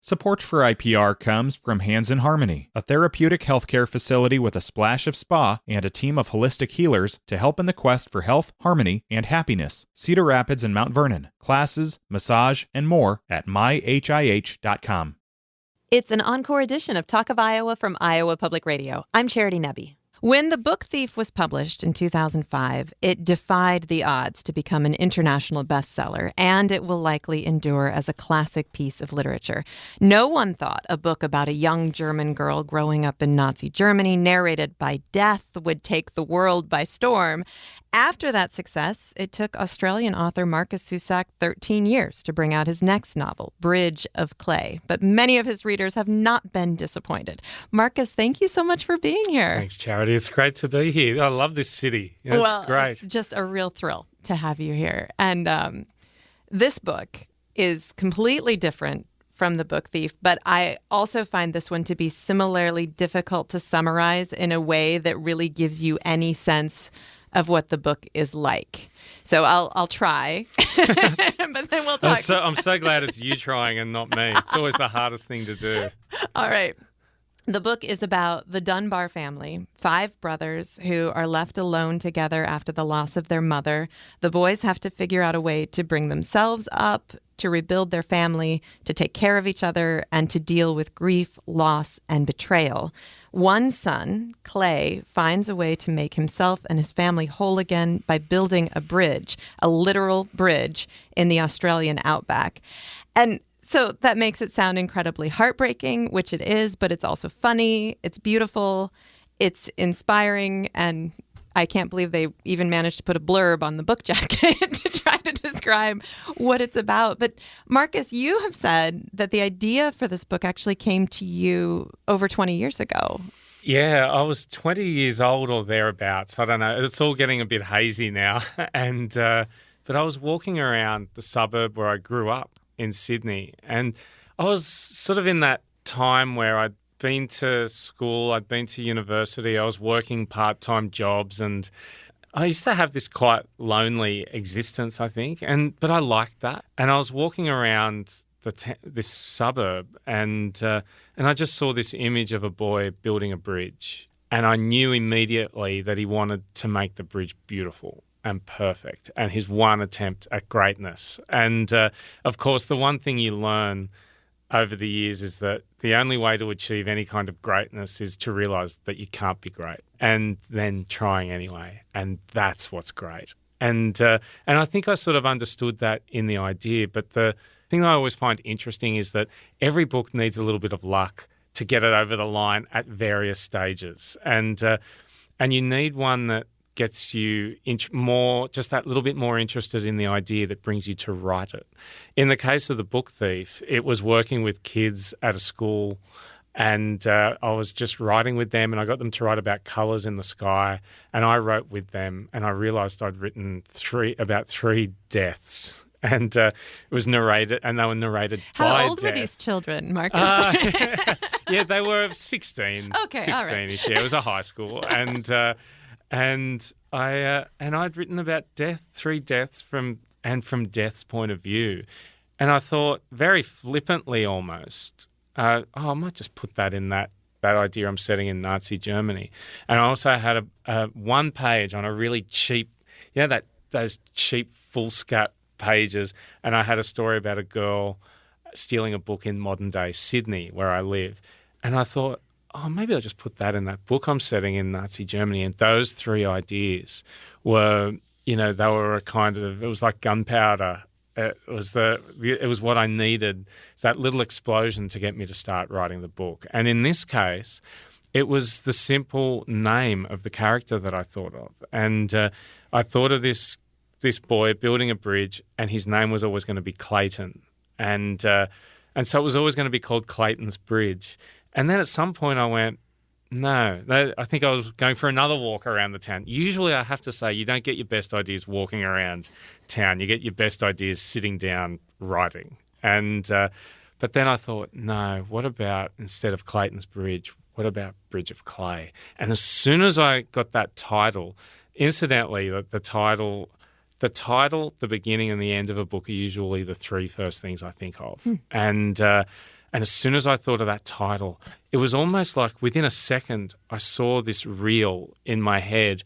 Support for IPR comes from Hands in Harmony, a therapeutic healthcare facility with a splash of spa and a team of holistic healers to help in the quest for health, harmony, and happiness. Cedar Rapids and Mount Vernon. Classes, massage, and more at myhih.com. It's an encore edition of Talk of Iowa from Iowa Public Radio. I'm Charity Nebbe. When The Book Thief was published in 2005, it defied the odds to become an international bestseller, and it will likely endure as a classic piece of literature. No one thought a book about a young German girl growing up in Nazi Germany, narrated by death, would take the world by storm. After that success, it took Australian author Markus Zusak 13 years to bring out his next novel, Bridge of Clay. But many of his readers have not been disappointed. Markus, thank you so much for being here. Thanks, Charity. It's great to be here. I love this city. It's great. It's just a real thrill to have you here. And this book is completely different from The Book Thief, but I also find this one to be similarly difficult to summarize in a way that really gives you any sense of what the book is like. So I'll try, but then we'll talk. I'm so glad it's you trying and not me. It's always the hardest thing to do. All right. The book is about the Dunbar family, 5 brothers who are left alone together after the loss of their mother. The boys have to figure out a way to bring themselves up, to rebuild their family, to take care of each other, and to deal with grief, loss, and betrayal. One son, Clay, finds a way to make himself and his family whole again by building a bridge, a literal bridge in the Australian outback. And so that makes it sound incredibly heartbreaking, which it is, but it's also funny, it's beautiful, it's inspiring, and I can't believe they even managed to put a blurb on the book jacket to try to describe what it's about. But Markus, you have said that the idea for this book actually came to you over 20 years ago. Yeah, I was 20 years old or thereabouts. I don't know. It's all getting a bit hazy now. But I was walking around the suburb where I grew up in Sydney, and I was sort of in that time where I'd been to school, I'd been to university, I was working part-time jobs, and I used to have this quite lonely existence, I think, but I liked that. And I was walking around this suburb, and I just saw this image of a boy building a bridge, and I knew immediately that he wanted to make the bridge beautiful and perfect, and his one attempt at greatness. And of course, the one thing you learn over the years is that the only way to achieve any kind of greatness is to realise that you can't be great, and then trying anyway. And that's what's great. And I think I sort of understood that in the idea. But the thing that I always find interesting is that every book needs a little bit of luck to get it over the line at various stages. And you need one that gets you just that little bit more interested in the idea that brings you to write it. In the case of The Book Thief, it was working with kids at a school, and I was just writing with them, and I got them to write about colours in the sky, and I wrote with them, and I realised I'd written about 3 deaths. And it was narrated, and they were narrated by death. How old were these children, Markus? Yeah, they were 16. Okay, 16-ish. all right. Yeah, it was a high school, and I'd written about death, 3 deaths from death's point of view, and I thought very flippantly almost, I might just put that in that idea I'm setting in Nazi Germany. And I also had a 1 page on a really cheap, those cheap foolscap pages, and I had a story about a girl stealing a book in modern day Sydney where I live, and I thought, maybe I'll just put that in that book I'm setting in Nazi Germany. And those 3 ideas were, they were it was like gunpowder. It was what I needed. It's that little explosion to get me to start writing the book. And in this case, it was the simple name of the character that I thought of. And I thought of this boy building a bridge, and his name was always going to be Clayton. And so it was always going to be called Clayton's Bridge. And then at some point I went, no, I think I was going for another walk around the town. Usually I have to say you don't get your best ideas walking around town. You get your best ideas sitting down writing. And but then I thought, no, what about instead of Clayton's Bridge, what about Bridge of Clay? And as soon as I got that title, incidentally, the title, the beginning and the end of a book are usually the 3 first things I think of. And And as soon as I thought of that title, it was almost like within a second, I saw this reel in my head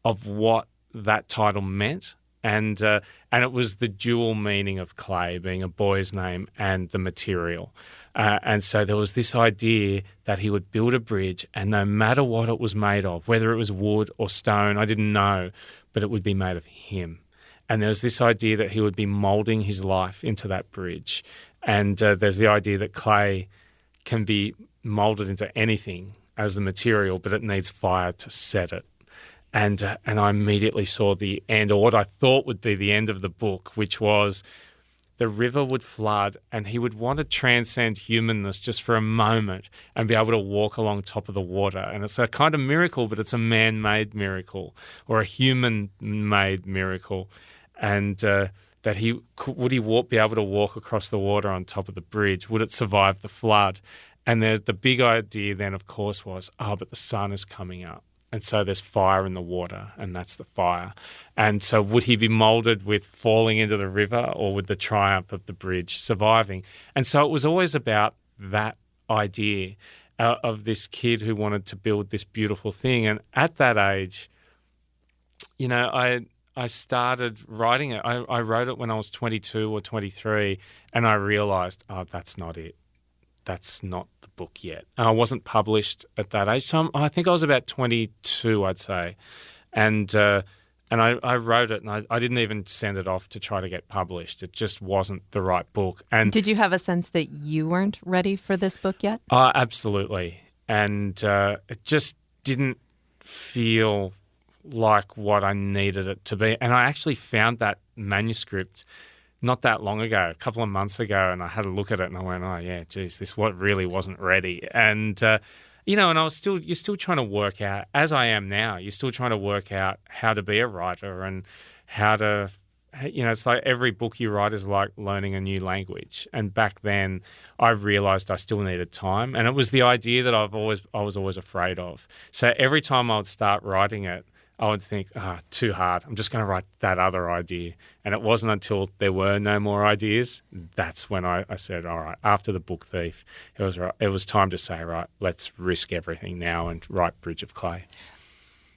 of what that title meant. And it was the dual meaning of clay being a boy's name and the material. And so there was this idea that he would build a bridge, and no matter what it was made of, whether it was wood or stone, I didn't know, but it would be made of him. And there was this idea that he would be moulding his life into that bridge. And there's the idea that clay can be moulded into anything as the material, but it needs fire to set it. And I immediately saw the end, or what I thought would be the end of the book, which was the river would flood and he would want to transcend humanness just for a moment and be able to walk along top of the water. And it's a kind of miracle, but it's a man-made miracle or a human-made miracle. And that would he be able to walk across the water on top of the bridge? Would it survive the flood? And the big idea then, of course, was, but the sun is coming up. And so there's fire in the water, and that's the fire. And so would he be moulded with falling into the river, or with the triumph of the bridge surviving? And so it was always about that idea of this kid who wanted to build this beautiful thing. And at that age, I started writing it. I wrote it when I was 22 or 23, and I realised, that's not it. That's not the book yet. And I wasn't published at that age. So I think I was about 22, I'd say. And I wrote it, and I didn't even send it off to try to get published. It just wasn't the right book. And did you have a sense that you weren't ready for this book yet? Absolutely. And it just didn't feel like what I needed it to be. And I actually found that manuscript not that long ago, a couple of months ago, and I had a look at it and I went, this really wasn't ready. And, and you're still trying to work out, as I am now, you're still trying to work out how to be a writer and how to, it's like every book you write is like learning a new language. And back then I realised I still needed time. And it was the idea that I was always afraid of. So every time I would start writing it, I would think, too hard. I'm just going to write that other idea. And it wasn't until there were no more ideas, that's when I said, all right, after The Book Thief, it was time to say, right, let's risk everything now and write Bridge of Clay.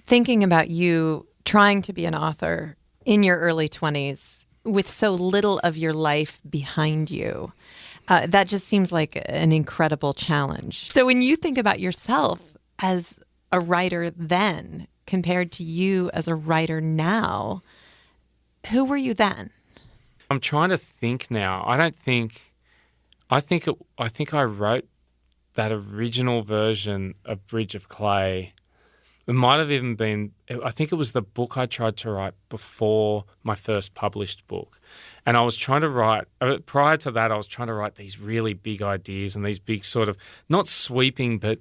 Thinking about you trying to be an author in your early 20s with so little of your life behind you, that just seems like an incredible challenge. So when you think about yourself as a writer then, compared to you as a writer now, who were you then? I'm trying to think now. I think I wrote that original version of Bridge of Clay. It might have even been, I think it was the book I tried to write before my first published book. And I was trying to write, prior to that, I was trying to write these really big ideas and these big sort of, not sweeping, but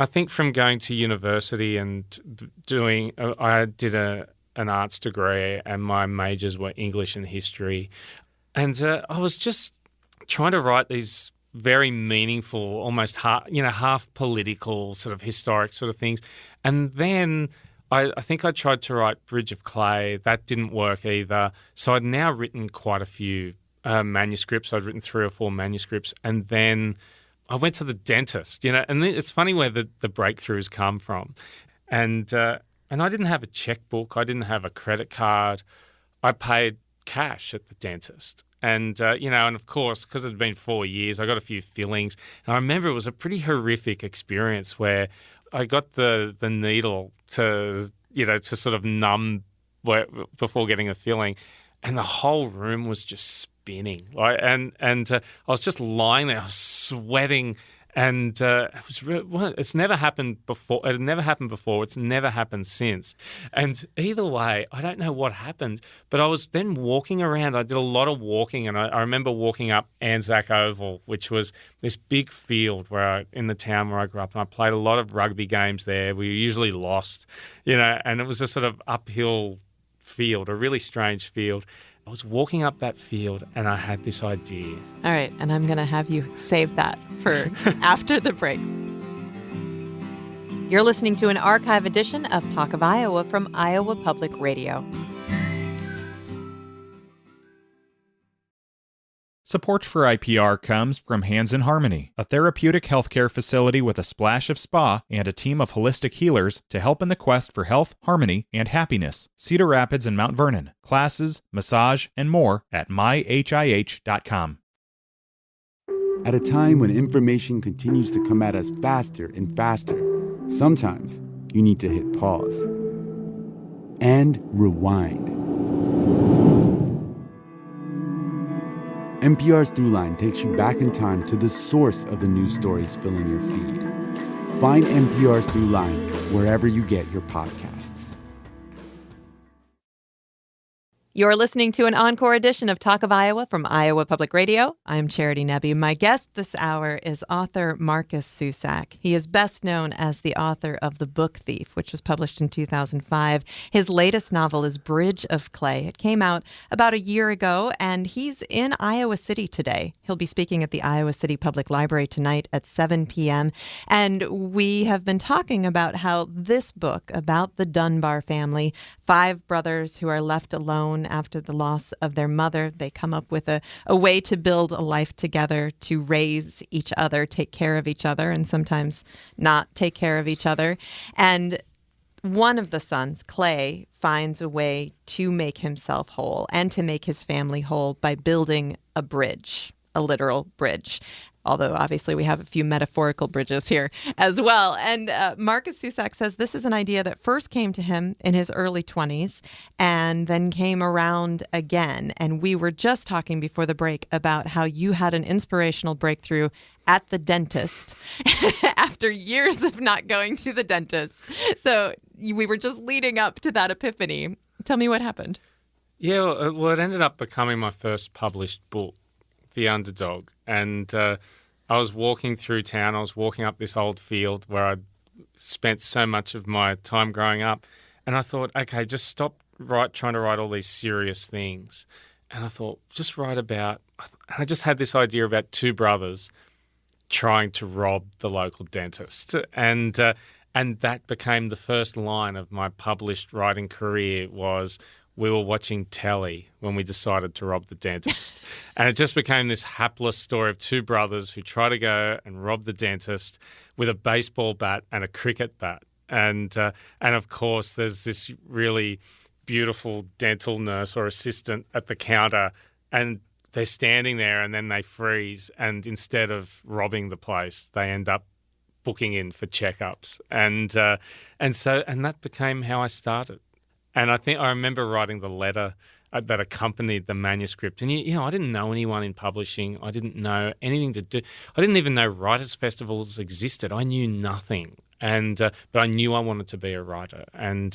I think from going to university and I did an arts degree and my majors were English and history. And I was just trying to write these very meaningful, almost half political sort of historic sort of things. And then I think I tried to write Bridge of Clay. That didn't work either. So I'd now written quite a few manuscripts. I'd written 3 or 4 manuscripts. And then I went to the dentist, and it's funny where the breakthroughs come from. And I didn't have a checkbook. I didn't have a credit card. I paid cash at the dentist. And, and of course, because it had been 4 years, I got a few fillings. And I remember it was a pretty horrific experience where I got the needle to sort of numb before getting a filling. And the whole room was just spinning. And I was just lying there, I was sweating. And it's never happened before. It had never happened before. It's never happened since. And either way, I don't know what happened, but I was then walking around. I did a lot of walking, and I remember walking up Anzac Oval, which was this big field in the town where I grew up, and I played a lot of rugby games there. We usually lost, and it was a sort of uphill field, a really strange field. I was walking up that field and I had this idea. All right, and I'm going to have you save that for after the break. You're listening to an archive edition of Talk of Iowa from Iowa Public Radio. Support for IPR comes from Hands in Harmony, a therapeutic healthcare facility with a splash of spa and a team of holistic healers to help in the quest for health, harmony, and happiness. Cedar Rapids and Mount Vernon. Classes, massage, and more at myhih.com. At a time when information continues to come at us faster and faster, sometimes you need to hit pause and rewind. NPR's Throughline takes you back in time to the source of the news stories filling your feed. Find NPR's Throughline wherever you get your podcasts. You're listening to an encore edition of Talk of Iowa from Iowa Public Radio. I'm Charity Nebbe. My guest this hour is author Markus Zusak. He is best known as the author of The Book Thief, which was published in 2005. His latest novel is Bridge of Clay. It came out about a year ago, and he's in Iowa City today. He'll be speaking at the Iowa City Public Library tonight at 7 p.m. And we have been talking about how this book about the Dunbar family, 5 brothers who are left alone after the loss of their mother. They come up with a way to build a life together, to raise each other, take care of each other, and sometimes not take care of each other. And one of the sons, Clay, finds a way to make himself whole and to make his family whole by building a bridge, a literal bridge. Although obviously we have a few metaphorical bridges here as well. And Markus Zusak says this is an idea that first came to him in his early 20s and then came around again. And we were just talking before the break about how you had an inspirational breakthrough at the dentist after years of not going to the dentist. So we were just leading up to that epiphany. Tell me what happened. Yeah, well, it ended up becoming my first published book, The Underdog. And I was walking through town. I was walking up this old field where I'd spent so much of my time growing up. And I thought, okay, just stop trying to write all these serious things. And I thought, just write about, I just had this idea about 2 brothers trying to rob the local dentist. And that became the first line of my published writing career was, we were watching telly when we decided to rob the dentist. And it just became this hapless story of 2 brothers who try to go and rob the dentist with a baseball bat and a cricket bat. And of course, there's this really beautiful dental nurse or assistant at the counter, and they're standing there and then they freeze. And instead of robbing the place, they end up booking in for checkups. And that became how I started. And I remember writing the letter that accompanied the manuscript. And, I didn't know anyone in publishing. I didn't know anything to do. I didn't even know writers' festivals existed. I knew nothing. But I knew I wanted to be a writer. And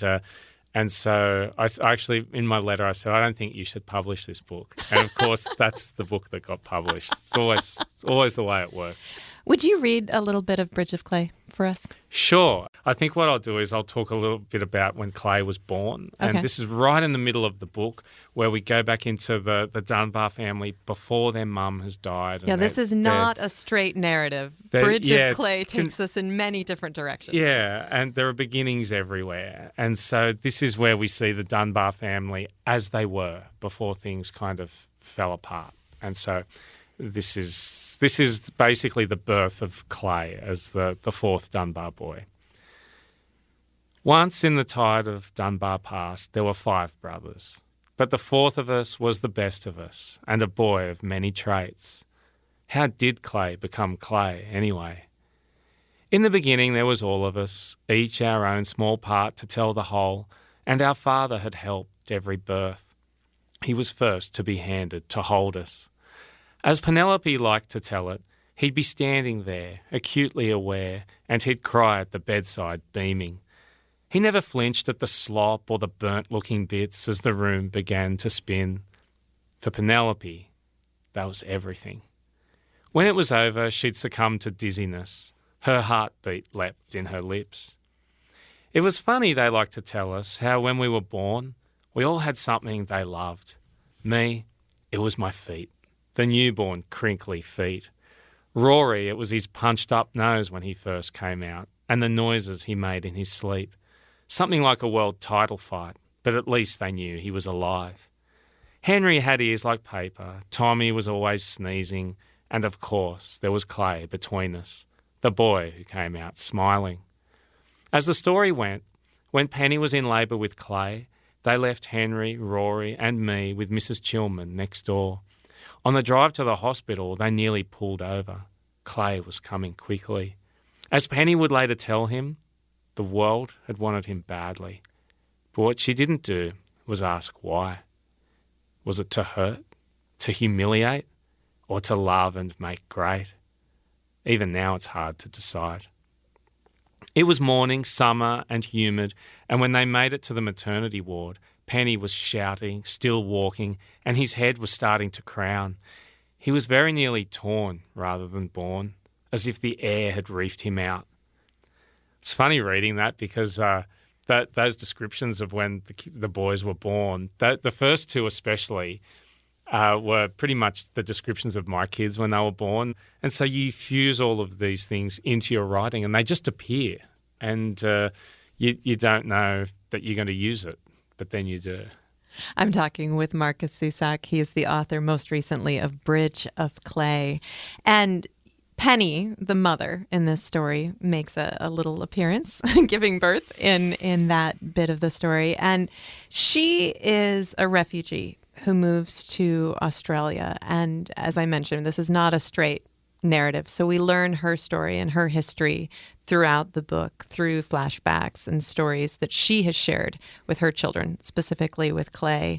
so I actually, in my letter, I said, I don't think you should publish this book. And, of course, that's the book that got published. It's always the way it works. Would you read a little bit of Bridge of Clay for us? Sure. I think what I'll do is I'll talk a little bit about when Clay was born. Okay. And this is right in the middle of the book where we go back into the Dunbar family before their mum has died. Yeah, this is not a straight narrative. Bridge of Clay takes us in many different directions. Yeah, and there are beginnings everywhere. And so this is where we see the Dunbar family as they were before things kind of fell apart. And so this is basically the birth of Clay as the 4th Dunbar boy. Once in the tide of Dunbar past, there were 5 brothers, but the 4th of us was the best of us, and a boy of many traits. How did Clay become Clay, anyway? In the beginning there was all of us, each our own small part to tell the whole, and our father had helped every birth. He was first to be handed to hold us. As Penelope liked to tell it, he'd be standing there, acutely aware, and he'd cry at the bedside, beaming. He never flinched at the slop or the burnt-looking bits as the room began to spin. For Penelope, that was everything. When it was over, she'd succumb to dizziness. Her heartbeat leapt in her lips. It was funny, they liked to tell us, how when we were born, we all had something they loved. Me, it was my feet. The newborn, crinkly feet. Rory, it was his punched-up nose when he first came out, and the noises he made in his sleep. Something like a world title fight, but at least they knew he was alive. Henry had ears like paper. Tommy was always sneezing. And of course, there was Clay between us, the boy who came out smiling. As the story went, when Penny was in labour with Clay, they left Henry, Rory and me with Mrs. Chilman next door. On the drive to the hospital, they nearly pulled over. Clay was coming quickly. As Penny would later tell him, the world had wanted him badly. But what she didn't do was ask why. Was it to hurt, to humiliate, or to love and make great? Even now it's hard to decide. It was morning, summer and humid, and when they made it to the maternity ward, Penny was shouting, still walking, and his head was starting to crown. He was very nearly torn rather than born, as if the air had reefed him out. It's funny reading that because those descriptions of when the boys were born, the first two especially, were pretty much the descriptions of my kids when they were born. And so you fuse all of these things into your writing and they just appear. And you don't know that you're going to use it, but then you do. I'm talking with Markus Zusak. He is the author most recently of Bridge of Clay. And Penny, the mother in this story, makes a little appearance, giving birth in that bit of the story. And she is a refugee who moves to Australia. And as I mentioned, this is not a straight narrative. So we learn her story and her history throughout the book, through flashbacks and stories that she has shared with her children, specifically with Clay.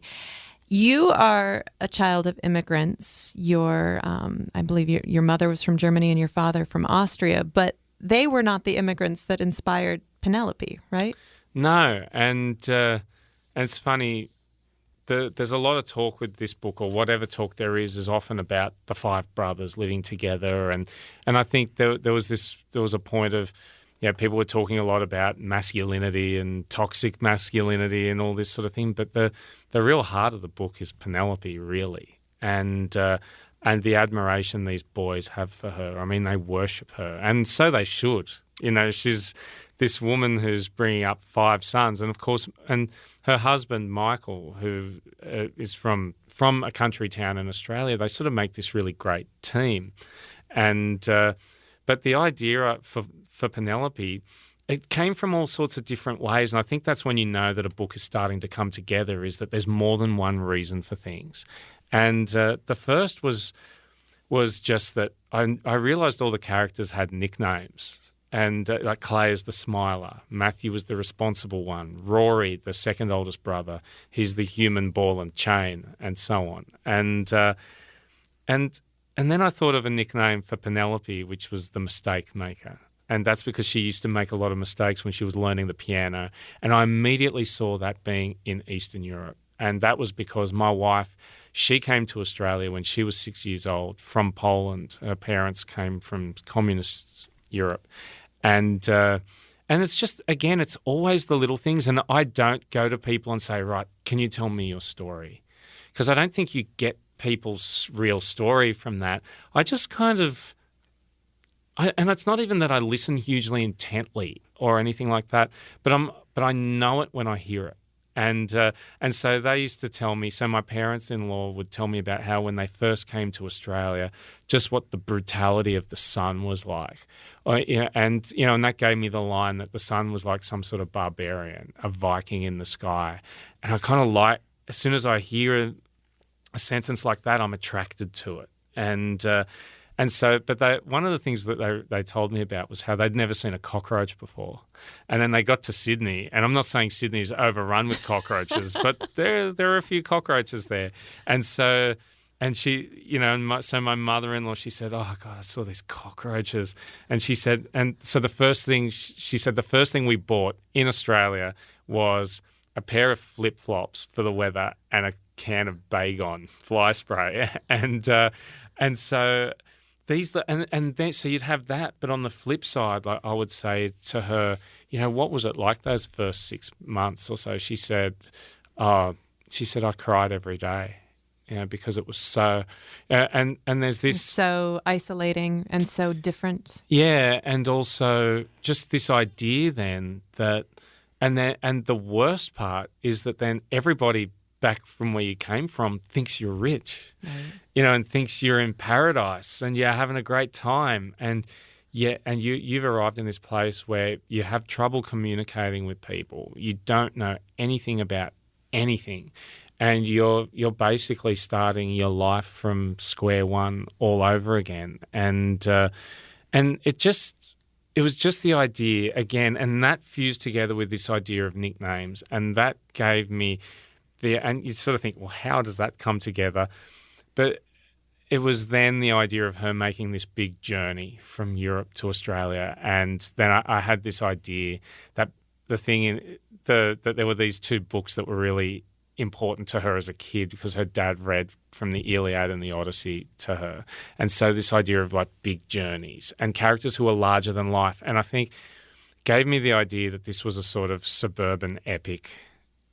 You are a child of immigrants. I believe your mother was from Germany and your father from Austria, but they were not the immigrants that inspired Penelope, right? No, and it's funny. There's a lot of talk with this book, or whatever talk there is often about the five brothers living together, and I think there was a point of, people were talking a lot about masculinity and toxic masculinity and all this sort of thing, but the real heart of the book is Penelope, really, and the admiration these boys have for her. I mean, they worship her, and so they should. She's this woman who's bringing up five sons, and of course, and her husband, Michael, who is from a country town in Australia, they sort of make this really great team. And but the idea for Penelope, it came from all sorts of different ways, and I think that's when you know that a book is starting to come together, is that there's more than one reason for things. And the first was just that I realised all the characters had nicknames. And like Clay is the smiler, Matthew was the responsible one, Rory, the second oldest brother, he's the human ball and chain, and so on. And then I thought of a nickname for Penelope, which was the mistake maker. And that's because she used to make a lot of mistakes when she was learning the piano. And I immediately saw that being in Eastern Europe. And that was because my wife, she came to Australia when she was 6 years old from Poland. Her parents came from communist Europe. And it's just, again, it's always the little things. And I don't go to people and say, right, can you tell me your story? Because I don't think you get people's real story from that. I just kind of, and it's not even that I listen hugely intently or anything like that, but I know it when I hear it. And so they used to tell me, so my parents-in-law would tell me about how when they first came to Australia, just what the brutality of the sun was like. And that gave me the line that the sun was like some sort of barbarian, a Viking in the sky. And I kind of like, as soon as I hear a sentence like that, I'm attracted to it. And so, but one of the things that they told me about was how they'd never seen a cockroach before. And then they got to Sydney, and I'm not saying Sydney's overrun with cockroaches, but there are a few cockroaches there. And so, and she, so my mother-in-law, she said, oh God, I saw these cockroaches. And she said, and so the first thing we bought in Australia was a pair of flip-flops for the weather and a can of Baygon fly spray. And so these, and then, so you'd have that, but on the flip side, like I would say to her, what was it like those first 6 months or so? She said, I cried every day, because it was so, and there's this. It's so isolating and so different. Yeah, and also just this idea then that, and the worst part is that then everybody back from where you came from thinks you're rich, Right. and thinks you're in paradise and you're having a great time. And you've arrived in this place where you have trouble communicating with people. You don't know anything about anything. And you're basically starting your life from square one all over again. And it was just the idea again, and that fused together with this idea of nicknames, and that gave me and you sort of think, well, how does that come together? But it was then the idea of her making this big journey from Europe to Australia, and then I had this idea that that there were these two books that were really important to her as a kid because her dad read from the Iliad and the Odyssey to her. And so this idea of like big journeys and characters who are larger than life, and I think gave me the idea that this was a sort of suburban epic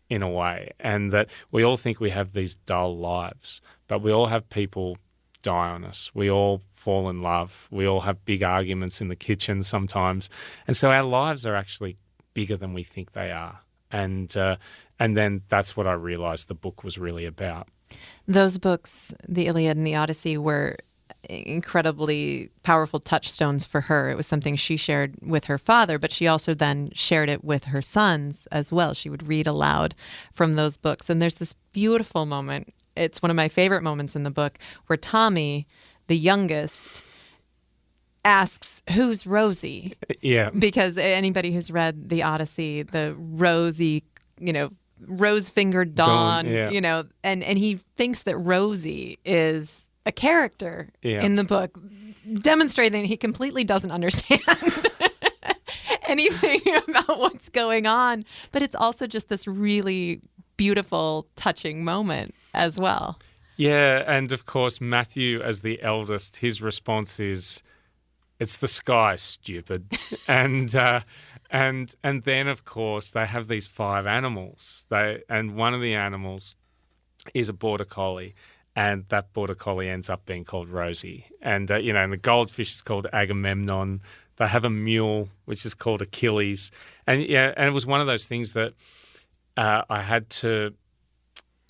in a way, and that we all think we have these dull lives, but we all have people die on us. We all fall in love. We all have big arguments in the kitchen sometimes. And so our lives are actually bigger than we think they are. And then that's what I realized the book was really about. Those books, the Iliad and the Odyssey, were incredibly powerful touchstones for her. It was something she shared with her father, but she also then shared it with her sons as well. She would read aloud from those books. And there's this beautiful moment. It's one of my favorite moments in the book where Tommy, the youngest, asks, "Who's Rosie?" Yeah. Because anybody who's read the Odyssey, the Rosie, rose-fingered dawn, yeah. And he thinks that Rosie is a character in the book, demonstrating he completely doesn't understand anything about what's going on. But it's also just this really beautiful, touching moment as well. Yeah, and of course, Matthew, as the eldest, his response is, "It's the sky, stupid." and then, of course, they have these 5 animals. And one of the animals is a border collie, and that border collie ends up being called Rosie. And and the goldfish is called Agamemnon. They have a mule, which is called Achilles. And it was one of those things that I had to.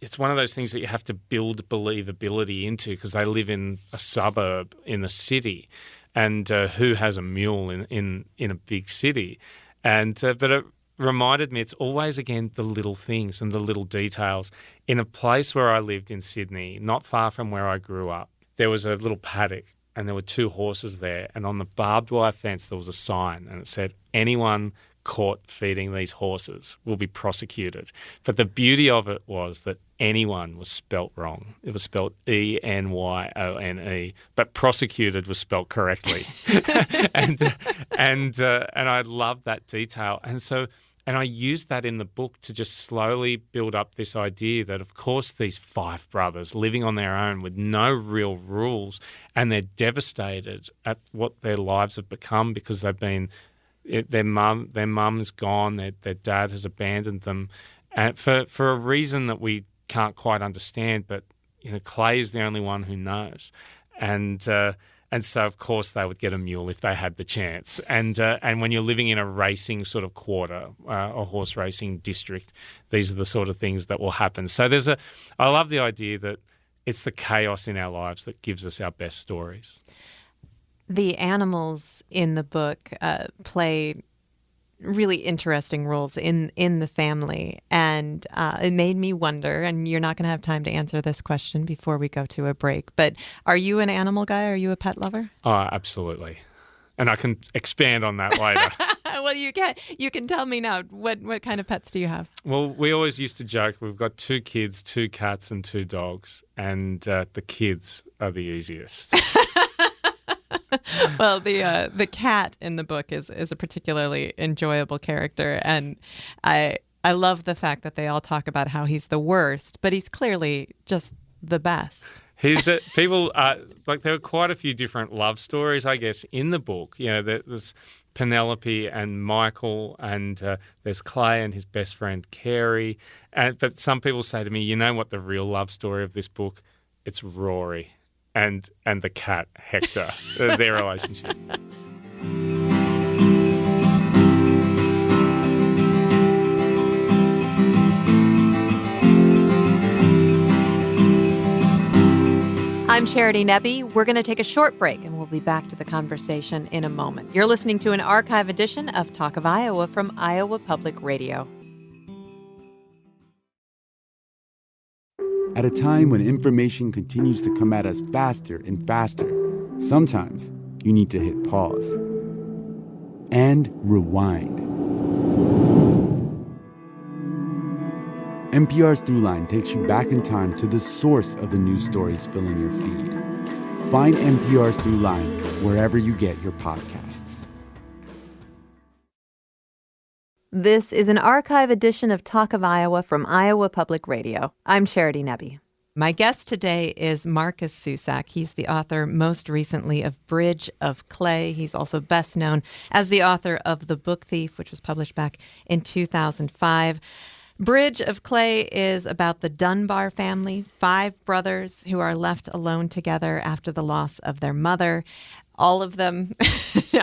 It's one of those things that you have to build believability into because they live in a suburb in the city, and who has a mule in a big city? And but it reminded me, it's always again the little things and the little details. In a place where I lived in Sydney, not far from where I grew up, there was a little paddock, and there were 2 horses there. And on the barbed wire fence, there was a sign, and it said, "Anyone caught feeding these horses will be prosecuted." But the beauty of it was that anyone was spelt wrong. It was spelt Enyone, but prosecuted was spelt correctly. and I loved that detail. And I used that in the book to just slowly build up this idea that, of course, these 5 brothers living on their own with no real rules, and they're devastated at what their lives have become because they've been their mum is gone, their dad has abandoned them, and for a reason that we can't quite understand. But Clay is the only one who knows, and so of course they would get a mule if they had the chance. And when you're living in a racing sort of quarter, a horse racing district, these are the sort of things that will happen. So I love the idea that it's the chaos in our lives that gives us our best stories. The animals in the book play really interesting roles in the family. And it made me wonder, and you're not going to have time to answer this question before we go to a break, but are you an animal guy? Are you a pet lover? Oh, absolutely. And I can expand on that later. Well, you can tell me now. What kind of pets do you have? Well, we always used to joke, we've got 2 kids, 2 cats and 2 dogs, and the kids are the easiest. Well, the cat in the book is a particularly enjoyable character, and I love the fact that they all talk about how he's the worst, but he's clearly just the best. There are quite a few different love stories, I guess, in the book. There's Penelope and Michael, and there's Clay and his best friend Carey. But some people say to me, you know what the real love story of this book? It's Rory and the cat Hector, their relationship. I'm Charity Nebbe. We're going to take a short break, and we'll be back to the conversation in a moment. You're listening to an archive edition of Talk of Iowa from Iowa Public Radio. At a time when information continues to come at us faster and faster, sometimes you need to hit pause and rewind. NPR's Throughline takes you back in time to the source of the news stories filling your feed. Find NPR's Throughline wherever you get your podcasts. This is an archive edition of Talk of Iowa from Iowa Public Radio. I'm Charity Nebbe. My guest today is Markus Zusak. He's the author most recently of Bridge of Clay. He's also best known as the author of The Book Thief, which was published back in 2005. Bridge of Clay is about the Dunbar family, 5 brothers who are left alone together after the loss of their mother. All of them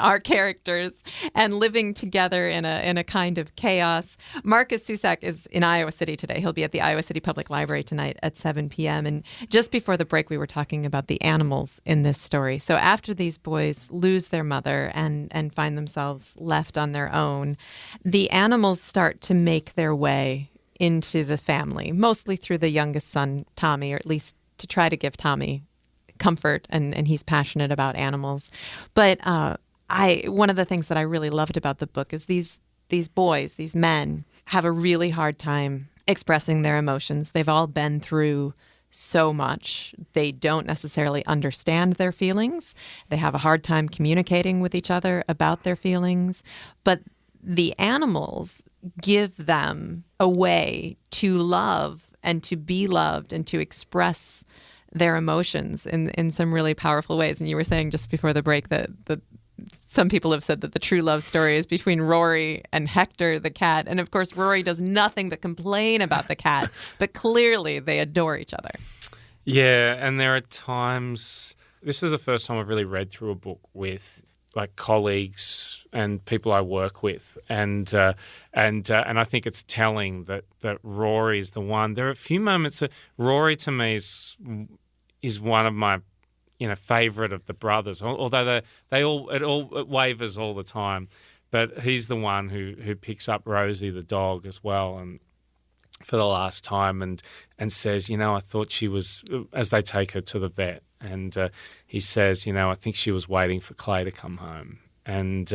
are characters and living together in a kind of chaos. Markus Zusak is in Iowa City today. He'll be at the Iowa City Public Library tonight at 7 p.m. And just before the break, we were talking about the animals in this story. So after these boys lose their mother and find themselves left on their own, the animals start to make their way into the family, mostly through the youngest son, Tommy, or at least to try to give Tommy comfort, and he's passionate about animals. But one of the things that I really loved about the book is these boys, these men, have a really hard time expressing their emotions. They've all been through so much. They don't necessarily understand their feelings. They have a hard time communicating with each other about their feelings. But the animals give them a way to love and to be loved and to express their emotions in some really powerful ways. And you were saying just before the break that some people have said that the true love story is between Rory and Hector, the cat. And of course, Rory does nothing but complain about the cat, but clearly they adore each other. Yeah, and there are times, this is the first time I've really read through a book with like colleagues and people I work with, and I think it's telling that Rory is the one. There are a few moments. Rory to me is one of my favorite of the brothers. Although it wavers all the time, but he's the one who picks up Rosie the dog as well, and for the last time, and says, I thought she was, as they take her to the vet. And he says, I think she was waiting for Clay to come home. And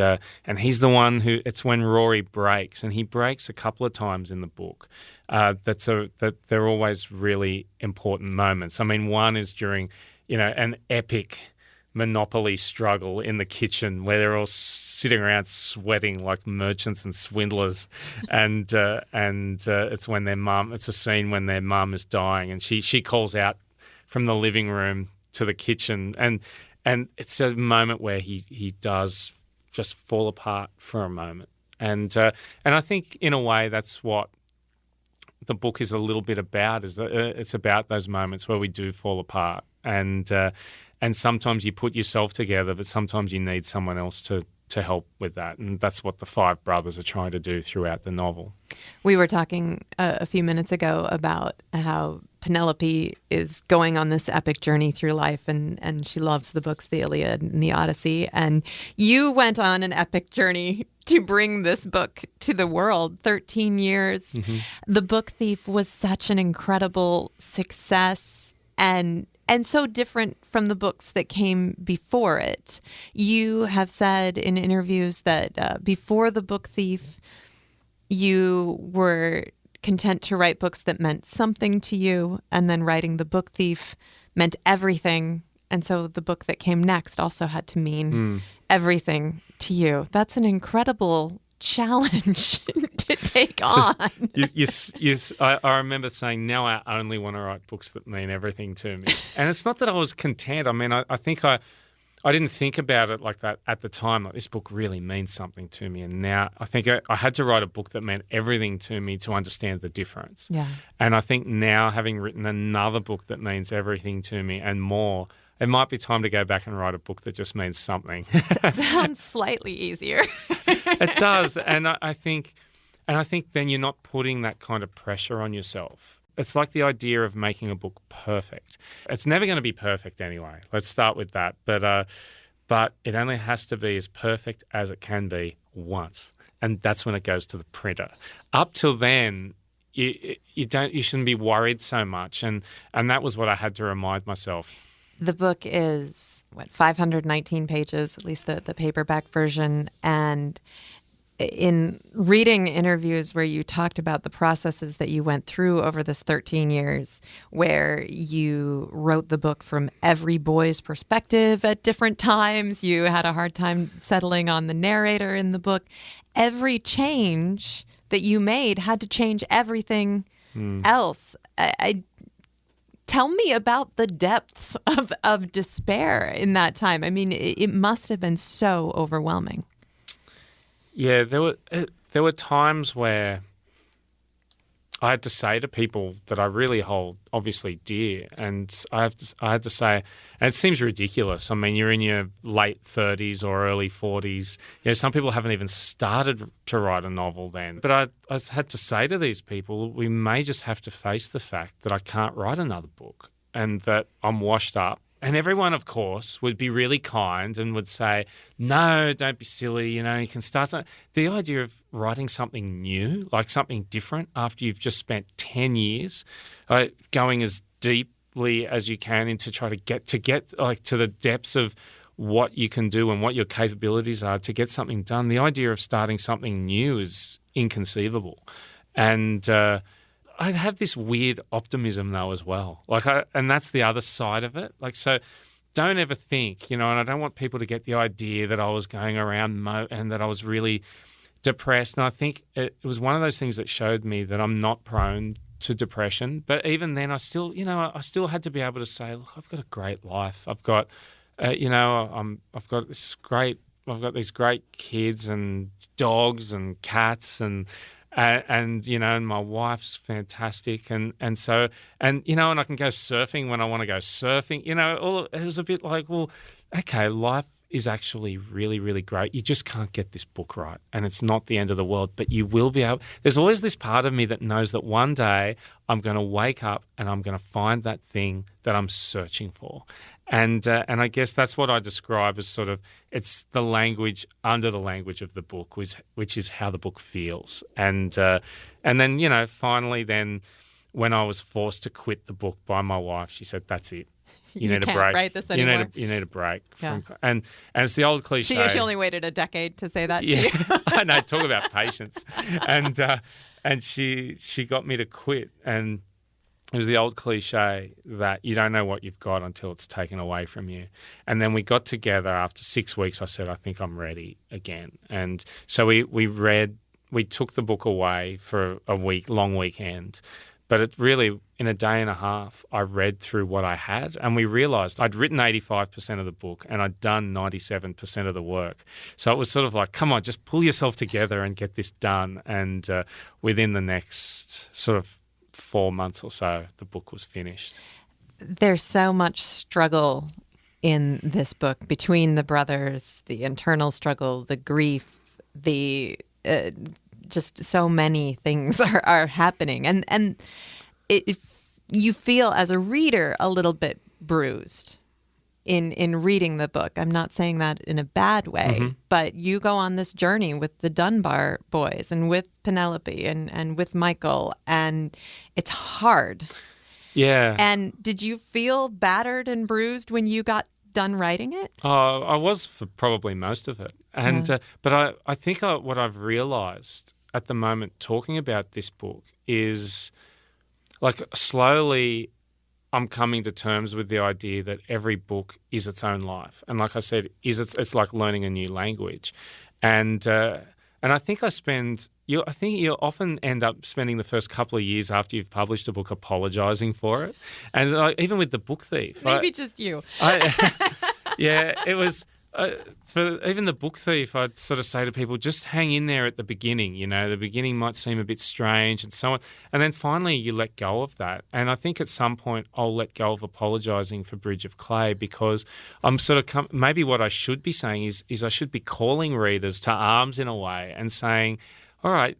he's the one who, it's when Rory breaks, and he breaks a couple of times in the book. That they're always really important moments. I mean, one is during, an epic Monopoly struggle in the kitchen where they're all sitting around sweating like merchants and swindlers, and it's when their mum. It's a scene when their mum is dying, and she calls out from the living room to the kitchen, and it's a moment where he does just fall apart for a moment, and I think in a way that's what the book is a little bit about. Is that it's about those moments where we do fall apart, and sometimes you put yourself together, but sometimes you need someone else to help with that, and that's what the 5 brothers are trying to do throughout the novel. We were talking a few minutes ago about how Penelope is going on this epic journey through life, and she loves the books, the Iliad and the Odyssey, and you went on an epic journey to bring this book to the world, 13 years. Mm-hmm. The Book Thief was such an incredible success, and so different from the books that came before it. You have said in interviews that before The Book Thief, you were content to write books that meant something to you, and then writing The Book Thief meant everything. And so the book that came next also had to mean everything to you. That's an incredible challenge to take on. Yes. I remember saying, now I only want to write books that mean everything to me. And it's not that I was content. I mean, I think I didn't think about it like that at the time. Like, this book really means something to me. And now I think I had to write a book that meant everything to me to understand the difference. Yeah. And I think now, having written another book that means everything to me and more, it might be time to go back and write a book that just means something. Sounds slightly easier. It does, and I think then you're not putting that kind of pressure on yourself. it's like the idea of making a book perfect. It's never going to be perfect anyway. Let's start with that. But it only has to be as perfect as it can be once, and that's when it goes to the printer. Up till then, you shouldn't be worried so much, and that was what I had to remind myself. The book is 519 pages, at least the paperback version, and in reading interviews where you talked about the processes that you went through over this 13 years, where you wrote the book from every boy's perspective at different times, you had a hard time settling on the narrator in the book. Every change that you made had to change everything else. Tell me about the depths of despair in that time. I mean, it must have been so overwhelming. Yeah, there were times where I had to say to people that I really hold obviously dear, and I had to say, and it seems ridiculous. I mean, you're in your late 30s or early 40s. You know, some people haven't even started to write a novel then. But I had to say to these people, we may just have to face the fact that I can't write another book and that I'm washed up. And everyone, of course, would be really kind and would say, no, don't be silly, you know, you can start something. The idea of writing something new, like something different after you've just spent 10 years going as deeply as you can into try to get like to the depths of what you can do and what your capabilities are to get something done. The idea of starting something new is inconceivable. And I have this weird optimism though as well. And that's the other side of it. Like, so don't ever think, you know, and I don't want people to get the idea that I was going around and that I was really depressed. And I think it was one of those things that showed me that I'm not prone to depression. But even then I still had to be able to say, look, I've got a great life. I've got, I've got these great kids and dogs and cats and you know, and my wife's fantastic, and you know, and I can go surfing when I want to go surfing. You know, it was a bit like, well, okay, life is actually really, really great. You just can't get this book right, and it's not the end of the world, but you will be able. There's always this part of me that knows that one day I'm going to wake up and I'm going to find that thing that I'm searching for. And I guess that's what I describe as sort of, it's the language under the language of the book, which is how the book feels. And then, you know, finally then when I was forced to quit the book by my wife, she said, that's it. You need a break. Write this anymore. You need a break. Yeah. And it's the old cliche. She only waited a decade to say that to you. I know, talk about patience. And she got me to quit, and it was the old cliche that you don't know what you've got until it's taken away from you. And then we got together after 6 weeks. I said, I think I'm ready again. And so we took the book away for a long weekend. But it really, in a day and a half, I read through what I had, and we realised I'd written 85% of the book and I'd done 97% of the work. So it was sort of like, come on, just pull yourself together and get this done. And within the next sort of 4 months or so, the book was finished. There's so much struggle in this book between the brothers, the internal struggle, the grief, the just so many things are happening. And you feel as a reader a little bit bruised in reading the book. I'm not saying that in a bad way, but you go on this journey with the Dunbar boys and with Penelope and with Michael, and it's hard. Yeah. And did you feel battered and bruised when you got done writing it? I was for probably most of it. And but I think what I've realised at the moment talking about this book is, like, slowly I'm coming to terms with the idea that every book is its own life. And like I said, it's like learning a new language. And I think I think you often end up spending the first couple of years after you've published a book apologising for it. And even with The Book Thief. Maybe just you. Yeah, it was... for even The Book Thief, I'd sort of say to people, just hang in there at the beginning. You know, the beginning might seem a bit strange and so on. And then finally you let go of that. And I think at some point I'll let go of apologising for Bridge of Clay, because I'm sort of maybe what I should be saying is I should be calling readers to arms in a way and saying, all right,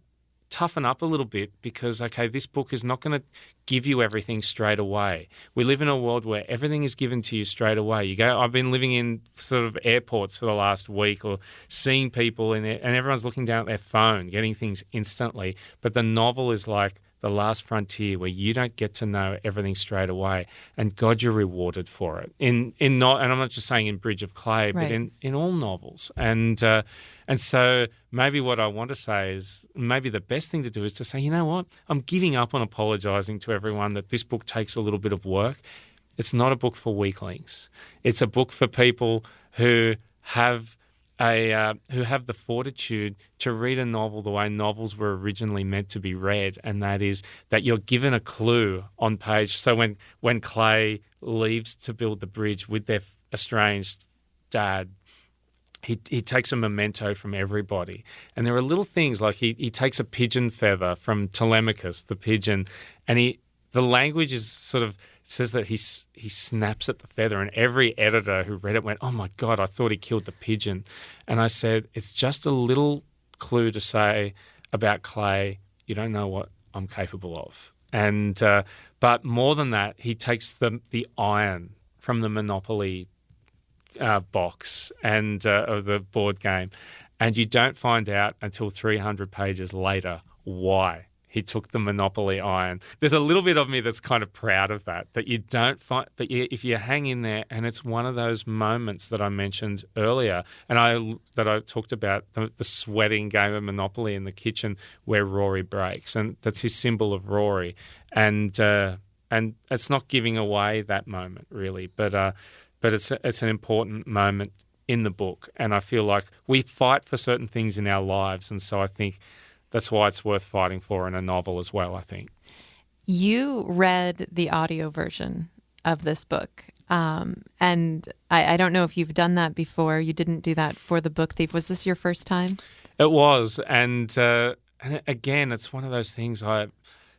toughen up a little bit, because, okay, this book is not going to give you everything straight away. We live in a world where everything is given to you straight away. I've been living in sort of airports for the last week, or seeing people in it, and everyone's looking down at their phone, getting things instantly. But the novel is like the last frontier, where you don't get to know everything straight away, and God, you're rewarded for it. And I'm not just saying in Bridge of Clay, but in all novels. And so maybe what I want to say is, maybe the best thing to do is to say, you know what, I'm giving up on apologising to everyone that this book takes a little bit of work. It's not a book for weaklings. It's a book for people who have the fortitude to read a novel the way novels were originally meant to be read, and that is that you're given a clue on page. So when Clay leaves to build the bridge with their estranged dad, he takes a memento from everybody. And there are little things like he takes a pigeon feather from Telemachus, the pigeon, and the language is sort of says that he snaps at the feather, and every editor who read it went, "Oh my God, I thought he killed the pigeon." And I said, it's just a little clue to say about Clay, you don't know what I'm capable of. And but more than that, he takes the iron from the Monopoly box and of the board game, and you don't find out until 300 pages later why he took the Monopoly iron. There's a little bit of me that's kind of proud of that you don't find, but if you hang in there, and it's one of those moments that I mentioned earlier, and I talked about the sweating game of Monopoly in the kitchen where Rory breaks, and that's his symbol of Rory, and it's not giving away that moment really, but it's an important moment in the book, and I feel like we fight for certain things in our lives, and so I think that's why it's worth fighting for in a novel as well, I think. You read the audio version of this book, and I don't know if you've done that before. You didn't do that for The Book Thief. Was this your first time? It was, and again, it's one of those things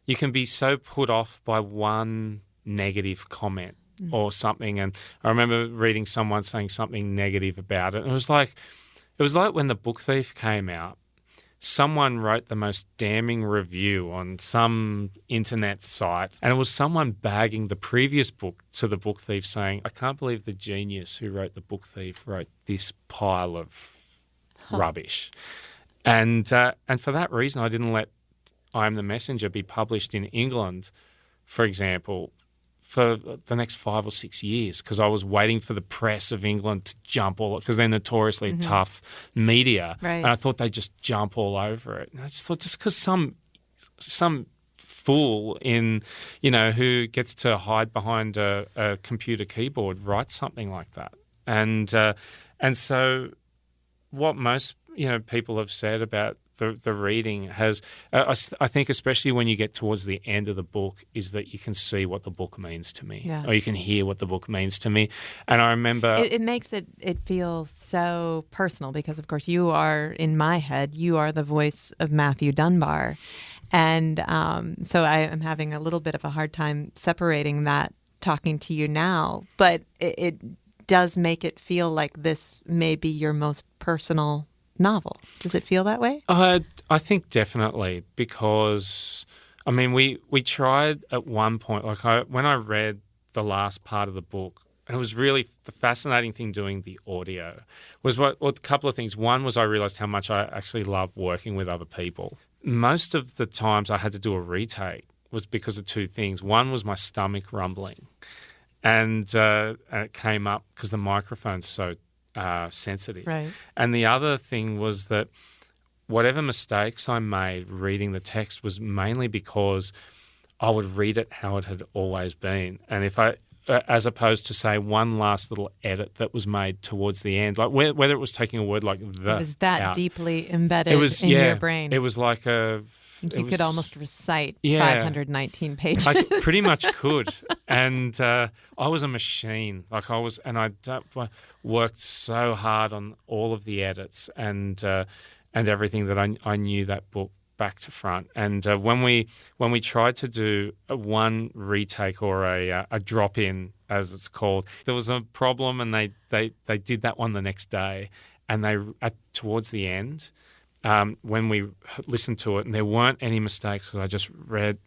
you can be so put off by one negative comment or something, and I remember reading someone saying something negative about it, and it was like when The Book Thief came out. Someone wrote the most damning review on some internet site, and it was someone bagging the previous book to The Book Thief, saying, "I can't believe the genius who wrote The Book Thief wrote this pile of rubbish." And for that reason, I didn't let I Am the Messenger be published in England, for example, for the next 5 or 6 years, because I was waiting for the press of England to jump because they're notoriously tough media, right. And I thought they'd just jump all over it. And I just thought, just because some fool who gets to hide behind a computer keyboard writes something like that, and so what most people have said about the reading has, I think, especially when you get towards the end of the book, is that you can see what the book means to me, or you can hear what the book means to me. And I remember it makes it feel so personal because, of course, you are, in my head, you are the voice of Matthew Dunbar, and so I am having a little bit of a hard time separating that talking to you now, but it does make it feel like this may be your most personal novel. Does it feel that way? I think definitely, because I mean we tried at one point, when I read the last part of the book, and it was really the fascinating thing doing the audio was a couple of things. One was I realised how much I actually love working with other people. Most of the times I had to do a retake was because of two things. One was my stomach rumbling, and it came up because the microphone's so sensitive. Right. And the other thing was that whatever mistakes I made reading the text was mainly because I would read it how it had always been. And if I, as opposed to say one last little edit that was made towards the end, like whether it was taking a word like the it was that out, deeply embedded in your brain. It was like you could almost recite 519 pages. I pretty much could. And I was a machine. I worked so hard on all of the edits and everything that I knew that book back to front. And when we tried to do one retake or a drop-in, as it's called, there was a problem, and they did that one the next day. And towards the end, when we listened to it, and there weren't any mistakes because I just read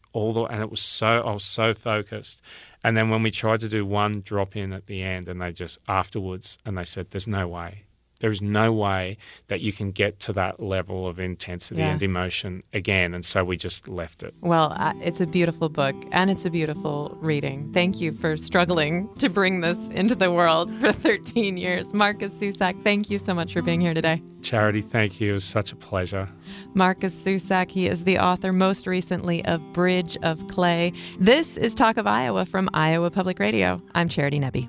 and it was I was so focused. And then when we tried to do one drop in at the end, and they just afterwards, and they said, "There's no way. There is no way that you can get to that level of intensity and emotion again." And so we just left it. Well, it's a beautiful book, and it's a beautiful reading. Thank you for struggling to bring this into the world for 13 years. Markus Zusak, thank you so much for being here today. Charity, thank you. It was such a pleasure. Markus Zusak, he is the author most recently of Bridge of Clay. This is Talk of Iowa from Iowa Public Radio. I'm Charity Nebbe.